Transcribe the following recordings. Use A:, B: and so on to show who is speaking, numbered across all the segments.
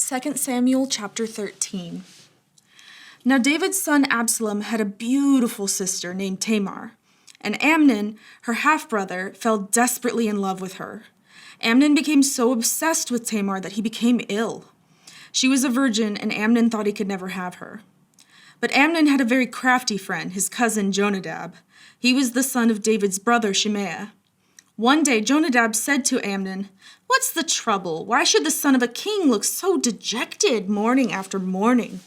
A: 2 Samuel chapter 13. Now David's son Absalom had a beautiful sister named Tamar, and Amnon, her half-brother, fell desperately in love with her. Amnon became so obsessed with Tamar that he became ill. She was a virgin, and Amnon thought he could never have her. But Amnon had a very crafty friend, his cousin Jonadab. He was the son of David's brother Shimea. One day Jonadab said to Amnon, "What's the trouble? Why should the son of a king look so dejected morning after morning?"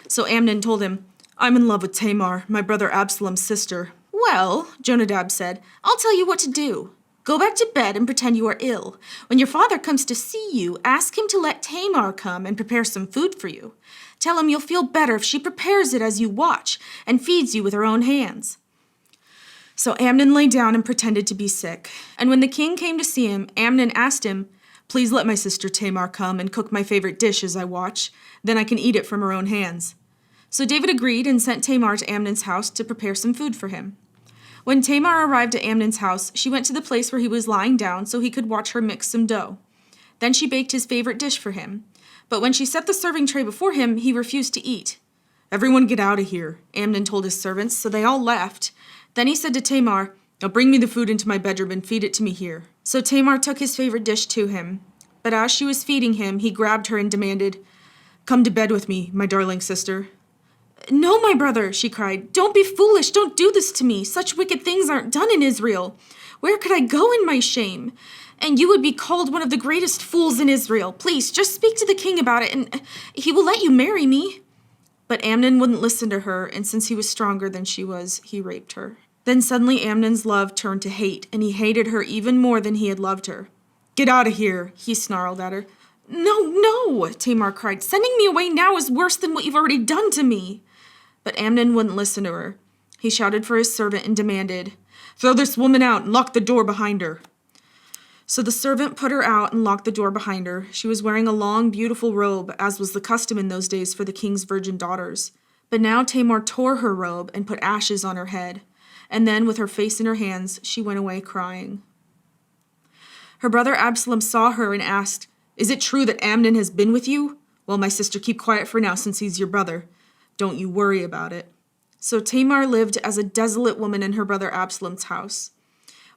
A: So Amnon told him, "I'm in love with Tamar, my brother Absalom's sister." "Well," Jonadab said, "I'll tell you what to do. Go back to bed and pretend you are ill. When your father comes to see you, ask him to let Tamar come and prepare some food for you. Tell him you'll feel better if she prepares it as you watch and feeds you with her own hands." So Amnon lay down and pretended to be sick. And when the king came to see him, Amnon asked him, "Please let my sister Tamar come and cook my favorite dish as I watch. Then I can eat it from her own hands." So David agreed and sent Tamar to Amnon's house to prepare some food for him. When Tamar arrived at Amnon's house, she went to the place where he was lying down so he could watch her mix some dough. Then she baked his favorite dish for him. But when she set the serving tray before him, he refused to eat. "Everyone get out of here," Amnon told his servants, so they all left. Then he said to Tamar, "Now bring me the food into my bedroom and feed it to me here." So Tamar took his favorite dish to him. But as she was feeding him, he grabbed her and demanded, "Come to bed with me, my darling sister." "No, my brother," she cried. "Don't be foolish. Don't do this to me. Such wicked things aren't done in Israel. Where could I go in my shame? And you would be called one of the greatest fools in Israel. Please, just speak to the king about it, and he will let you marry me." But Amnon wouldn't listen to her, and since he was stronger than she was, he raped her. Then suddenly Amnon's love turned to hate, and he hated her even more than he had loved her. "Get out of here," he snarled at her. "No, no," Tamar cried. "Sending me away now is worse than what you've already done to me." But Amnon wouldn't listen to her. He shouted for his servant and demanded, "Throw this woman out and lock the door behind her." So the servant put her out and locked the door behind her. She was wearing a long, beautiful robe, as was the custom in those days for the king's virgin daughters. But now Tamar tore her robe and put ashes on her head. And then, with her face in her hands, she went away crying. Her brother Absalom saw her and asked, "Is it true that Amnon has been with you? Well, my sister, keep quiet for now since he's your brother. Don't you worry about it." So Tamar lived as a desolate woman in her brother Absalom's house.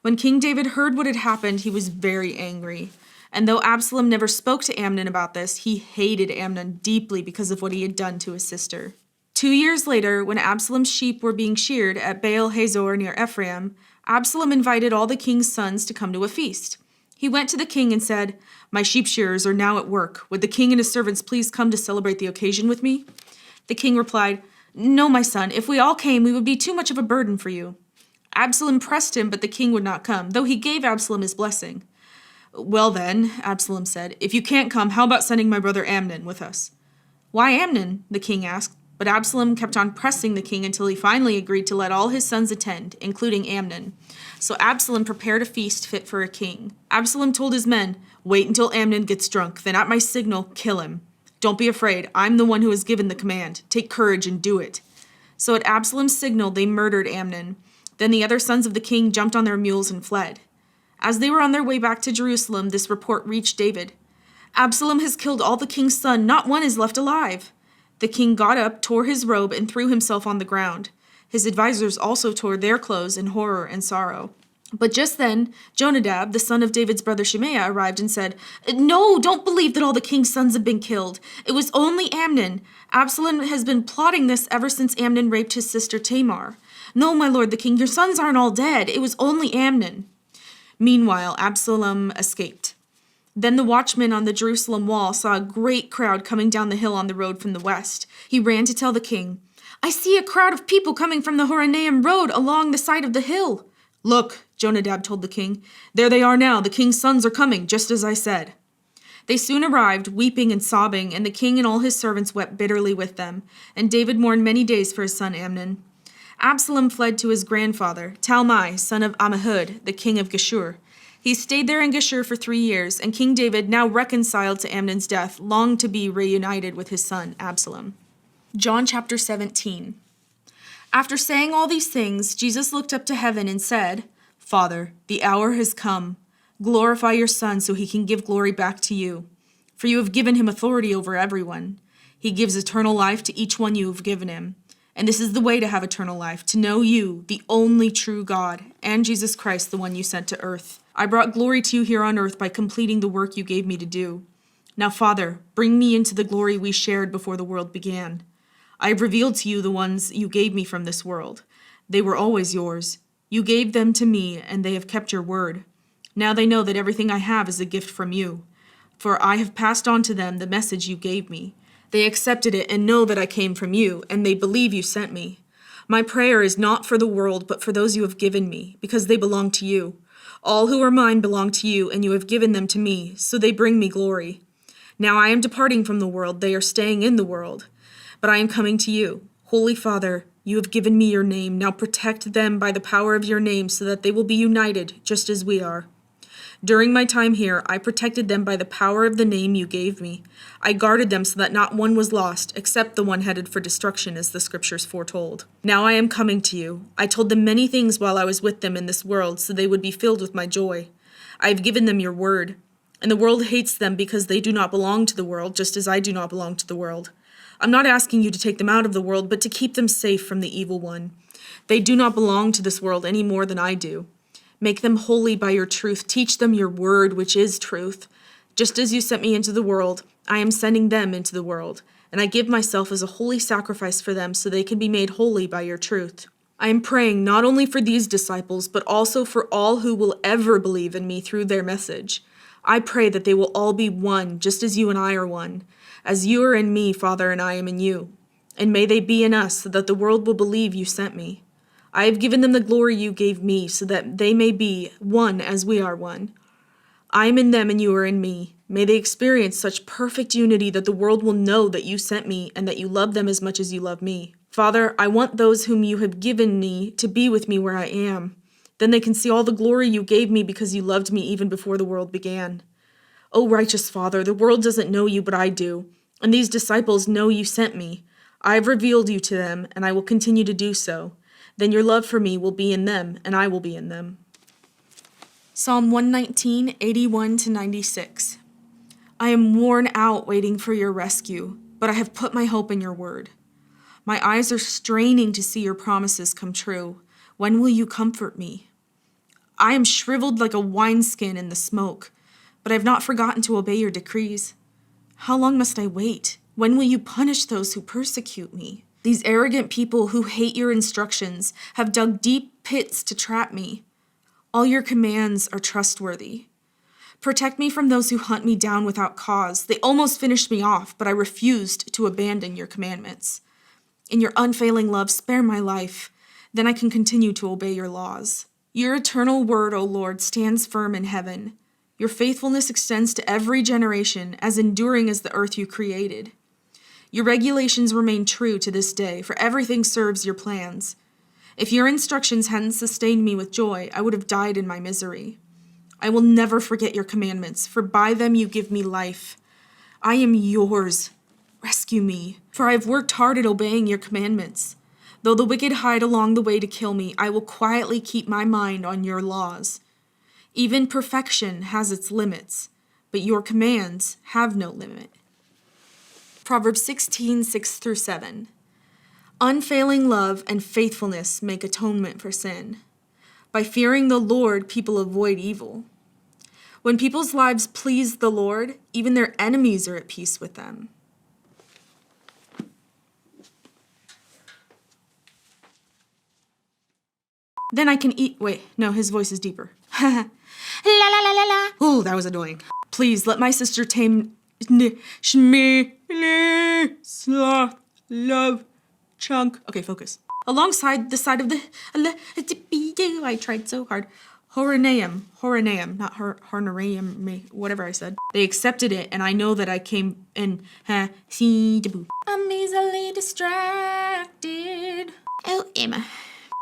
A: When King David heard what had happened, he was very angry. And though Absalom never spoke to Amnon about this, he hated Amnon deeply because of what he had done to his sister. 2 years later, when Absalom's sheep were being sheared at Baal Hazor near Ephraim, Absalom invited all the king's sons to come to a feast. He went to the king and said, "My sheep shearers are now at work. Would the king and his servants please come to celebrate the occasion with me?" The king replied, "No, my son. If we all came, we would be too much of a burden for you." Absalom pressed him, but the king would not come, though he gave Absalom his blessing. "Well then," Absalom said, "if you can't come, how about sending my brother Amnon with us?" "Why Amnon?" the king asked. But Absalom kept on pressing the king until he finally agreed to let all his sons attend, including Amnon. So Absalom prepared a feast fit for a king. Absalom told his men, "Wait until Amnon gets drunk, then at my signal, kill him. Don't be afraid, I'm the one who has given the command. Take courage and do it." So at Absalom's signal, they murdered Amnon. Then the other sons of the king jumped on their mules and fled. As they were on their way back to Jerusalem, this report reached David. "Absalom has killed all the king's sons, not one is left alive." The king got up, tore his robe, and threw himself on the ground. His advisors also tore their clothes in horror and sorrow. But just then, Jonadab, the son of David's brother Shimea, arrived and said, "No, don't believe that all the king's sons have been killed. It was only Amnon. Absalom has been plotting this ever since Amnon raped his sister Tamar. No, my lord the king, your sons aren't all dead. It was only Amnon." Meanwhile, Absalom escaped. Then the watchman on the Jerusalem wall saw a great crowd coming down the hill on the road from the west. He ran to tell the king, "I see a crowd of people coming from the Horonaim road along the side of the hill." "Look," Jonadab told the king, "there they are now. The king's sons are coming, just as I said." They soon arrived, weeping and sobbing, and the king and all his servants wept bitterly with them. And David mourned many days for his son Amnon. Absalom fled to his grandfather, Talmai, son of Ammihud, the king of Geshur. He stayed there in Geshur for 3 years, and King David, now reconciled to Amnon's death, longed to be reunited with his son Absalom. John chapter 17. After saying all these things, Jesus looked up to heaven and said, "Father, the hour has come. Glorify your Son so he can give glory back to you. for you have given him authority over everyone. He gives eternal life to each one you have given him. And this is the way to have eternal life, to know you, the only true God, and Jesus Christ, the one you sent to earth. I brought glory to you here on earth by completing the work you gave me to do. Now, Father, bring me into the glory we shared before the world began. I have revealed to you the ones you gave me from this world. They were always yours. You gave them to me, and they have kept your word. Now they know that everything I have is a gift from you. For I have passed on to them the message you gave me. They accepted it and know that I came from you, and they believe you sent me. My prayer is not for the world, but for those you have given me, because they belong to you. All who are mine belong to you, and you have given them to me, so they bring me glory. Now I am departing from the world, they are staying in the world. But I am coming to you. Holy Father, you have given me your name. Now protect them by the power of your name, so that they will be united, just as we are. During my time here, I protected them by the power of the name you gave me. I guarded them so that not one was lost, except the one headed for destruction, as the scriptures foretold. Now I am coming to you. I told them many things while I was with them in this world, so they would be filled with my joy. I have given them your word, and the world hates them because they do not belong to the world, just as I do not belong to the world. I'm not asking you to take them out of the world, but to keep them safe from the evil one. They do not belong to this world any more than I do. Make them holy by your truth. Teach them your word, which is truth. Just as you sent me into the world, I am sending them into the world, and I give myself as a holy sacrifice for them so they can be made holy by your truth. I am praying not only for these disciples, but also for all who will ever believe in me through their message. I pray that they will all be one, just as you and I are one. As you are in me, Father, and I am in you. And may they be in us, so that the world will believe you sent me. I have given them the glory you gave me, so that they may be one as we are one. I am in them and you are in me. May they experience such perfect unity that the world will know that you sent me and that you love them as much as you love me. Father, I want those whom you have given me to be with me where I am. Then they can see all the glory you gave me because you loved me even before the world began. O righteous Father, the world doesn't know you, but I do, and these disciples know you sent me. I have revealed you to them, and I will continue to do so. Then your love for me will be in them, and I will be in them. Psalm 119, 81-96. I am worn out waiting for your rescue, but I have put my hope in your word. My eyes are straining to see your promises come true. When will you comfort me? I am shriveled like a wineskin in the smoke, but I have not forgotten to obey your decrees. How long must I wait? When will you punish those who persecute me? These arrogant people who hate your instructions have dug deep pits to trap me. All your commands are trustworthy. Protect me from those who hunt me down without cause. They almost finished me off, but I refused to abandon your commandments. In your unfailing love, spare my life. Then I can continue to obey your laws. Your eternal word, O Lord, stands firm in heaven. Your faithfulness extends to every generation, as enduring as the earth you created. Your regulations remain true to this day, for everything serves your plans. If your instructions hadn't sustained me with joy, I would have died in my misery. I will never forget your commandments, for by them you give me life. I am yours. Rescue me, for I have worked hard at obeying your commandments. Though the wicked hide along the way to kill me, I will quietly keep my mind on your laws. Even perfection has its limits, but your commands have no limit. Proverbs 16, 6-7. Unfailing love and faithfulness make atonement for sin. By fearing the Lord, people avoid evil. When people's lives please the Lord, even their enemies are at peace with them. Then I can eat. Wait, no, his voice is deeper. La la la la la. Oh, that was annoying. Please let my sister tame sloth love chunk. Okay, focus. Alongside the side of the I tried so hard. Horoneum, not Horneum, whatever I said. They accepted it, and I know that I came in. I'm easily distracted. Oh, Emma.